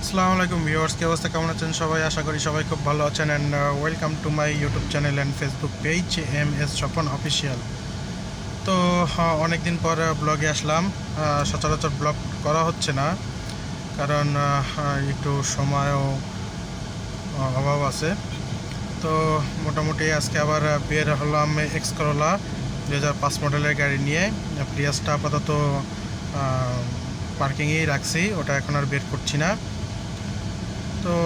আসসালামু আলাইকুম ভিউয়ার্স, কি অবস্থা, কেমন আছেন সবাই? আশা করি সবাই খুব ভালো আছেন and welcome to my YouTube channel and Facebook page MS Swapan official. তো অনেক দিন পর ব্লগে আসলাম। সচরাচর ব্লগ করা হচ্ছে না, কারণ একটু সময়ও অভাব আছে। তো মোটামুটি আজকে আবার বের হলাম এক্স করোলা 2005 মডেলের গাড়ি নিয়ে। প্রিয়াসটা আপাতত পার্কিংয়েই রাখছি, ওটা এখন আর বের করছি না। তো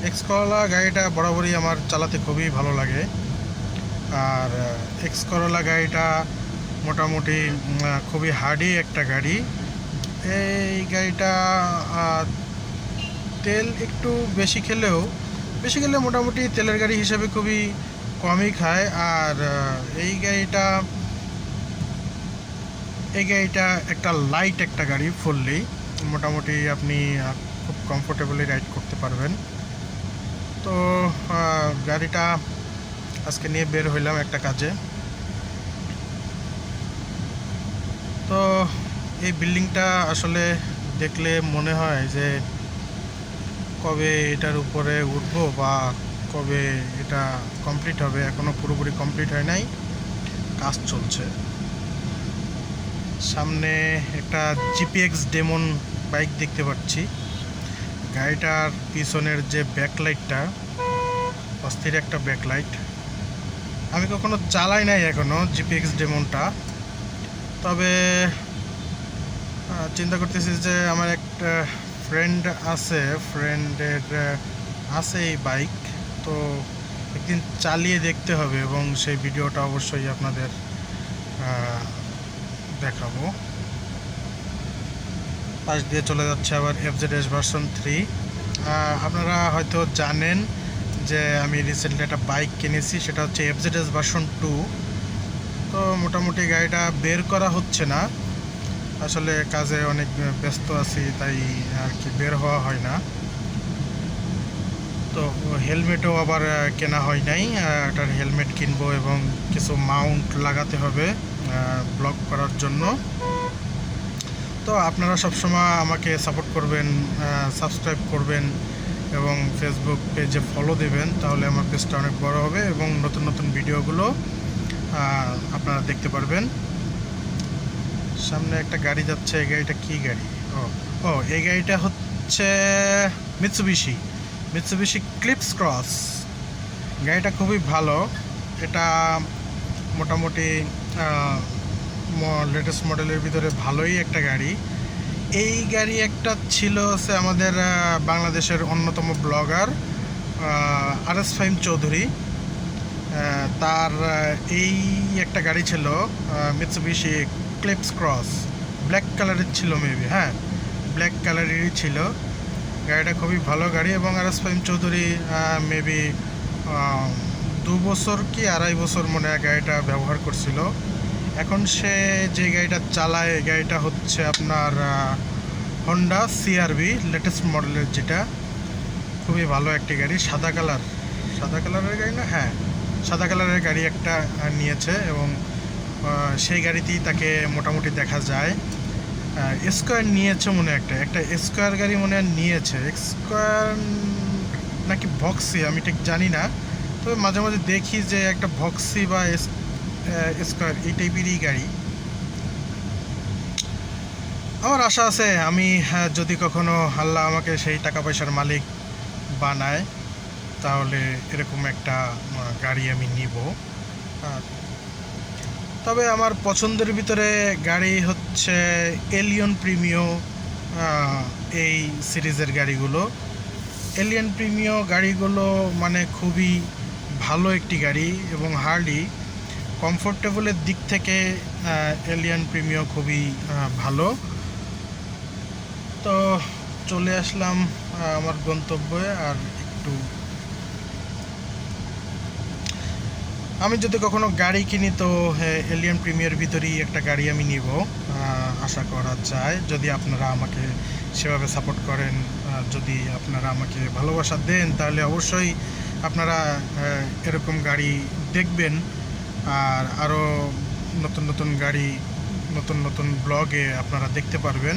এক্স করোলা গাড়িটা বরাবরই আমার চালাতে খুবই ভালো লাগে। আর এক্স করোলা গাড়িটা মোটামুটি খুবই হার্ডি একটা গাড়ি। এই গাড়িটা তেল একটু বেশি খেলে মোটামুটি তেলের গাড়ি হিসেবে খুবই কমই খায়। আর এই গাড়িটা একটা লাইট একটা গাড়ি, ফুললি মোটামুটি আপনি খুব কমফোর্টেবলি রাইড করতে পারবেন। তো গাড়িটা আজকে নিয়ে বের হইলাম একটা কাজে। তো এই বিল্ডিংটা আসলে দেখলে মনে হয় যে কবে এটার উপরে উঠবো বা কবে এটা কমপ্লিট হবে। এখনও পুরোপুরি কমপ্লিট হয় নাই, কাজ চলছে। সামনে একটা জিপিএক্স ডেমন বাইক দেখতে পাচ্ছি। গাড়িটার পিছনের যে ব্যাকলাইটটা, অস্থির একটা ব্যাকলাইট। আমি কখনো চালাই নাই এখনও জিপিএক্স ডেমনটা, তবে চিন্তা করতেছি যে আমার একটা ফ্রেন্ডের আছে এই বাইক, তো একদিন চালিয়ে দেখতে হবে এবং সেই ভিডিওটা অবশ্যই আপনাদের দেখাবো। পাশ দিয়ে চলে যাচ্ছে আবার FZS ভার্সন 3। আপনারা হয়তো জানেন যে আমি রিসেন্টলি একটা বাইক কিনেছি, সেটা হচ্ছে FZS ভার্সন 2। তো মোটামুটি গাড়িটা বের করা হচ্ছে না, আসলে কাজে অনেক ব্যস্ত আছি, তাই আর কি বের হওয়া হয় না। তো হেলমেটও আবার কেনা হয় নাই, এটার হেলমেট কিনবো এবং কিছু মাউন্ট লাগাতে হবে ব্লগ করার জন্য। তো আপনারা সবসময় আমাকে সাপোর্ট করবেন, সাবস্ক্রাইব করবেন এবং ফেসবুক পেজে ফলো দেবেন, তাহলে আমার পেজটা অনেক বড় হবে এবং নতুন নতুন ভিডিওগুলো আপনারা দেখতে পারবেন। সামনে একটা গাড়ি যাচ্ছে, এই গাড়িটা কী গাড়ি? এই গাড়িটা হচ্ছে মিৎসুবিশি ক্লিপস ক্রস। গাড়িটা খুবই ভালো, এটা মোটামুটি লেটেস্ট মডেলের ভিতরে ভালোই একটা গাড়ি। এই গাড়ি একটা ছিল হচ্ছে আমাদের বাংলাদেশের অন্যতম ব্লগার RS ফাহিম চৌধুরী, তার এই একটা গাড়ি ছিল মিৎসুবিশি ক্লিপস ক্রস, ব্ল্যাক কালারের ছিল মেবি, হ্যাঁ ব্ল্যাক কালারেরই ছিল। গাড়িটা খুবই ভালো গাড়ি এবং RS ফাহিম চৌধুরী মেবি 2 বছর কি 2.5 বছর মনে হয় গাড়িটা ব্যবহার করছিল। এখন সে যে গাড়িটা চালায়, এই গাড়িটা হচ্ছে আপনার হন্ডা CR-V লেটেস্ট মডেলের, যেটা খুবই ভালো একটি গাড়ি। সাদা কালারের গাড়ি না, হ্যাঁ সাদা কালারের গাড়ি একটা নিয়েছে এবং সেই গাড়িতেই তাকে মোটামুটি দেখা যায়। স্কোয়ার নিয়েছে মনে একটা স্কোয়ার গাড়ি মনে হয় নিয়েছে, স্কোয়ার নাকি ভক্সি আমি ঠিক জানি না, তবে মাঝে মাঝে দেখি যে একটা ভক্সি বা স্কোয়ার এই টাইপেরই গাড়ি। আমার আশা আছে আমি যদি কখনো আল্লাহ আমাকে সেই টাকা পয়সার মালিক বানায়, তাহলে এরকম একটা গাড়ি আমি নিব। তবে আমার পছন্দের ভিতরে গাড়ি হচ্ছে এলিয়ন প্রিমিও, এই সিরিজের গাড়িগুলো। এলিয়ন প্রিমিও গাড়িগুলো মানে খুবই ভালো একটি গাড়ি এবং হার্ডি, কমফোর্টেবলের দিক থেকে এলিয়ন প্রিমিও খুবই ভালো। তো চলে আসলাম আমার গন্তব্যে। আর একটু আমি যদি কখনো গাড়ি কিনি তো এলিয়ন প্রিমিয়ার ভিতরেই একটা গাড়ি আমি নিব, আশা করা যায়, যদি আপনারা আমাকে সেভাবে সাপোর্ট করেন, যদি আপনারা আমাকে ভালোবাসা দেন, তাহলে অবশ্যই আপনারা এরকম গাড়ি দেখবেন। আর আরও নতুন নতুন গাড়ি, নতুন নতুন ব্লগে আপনারা দেখতে পারবেন।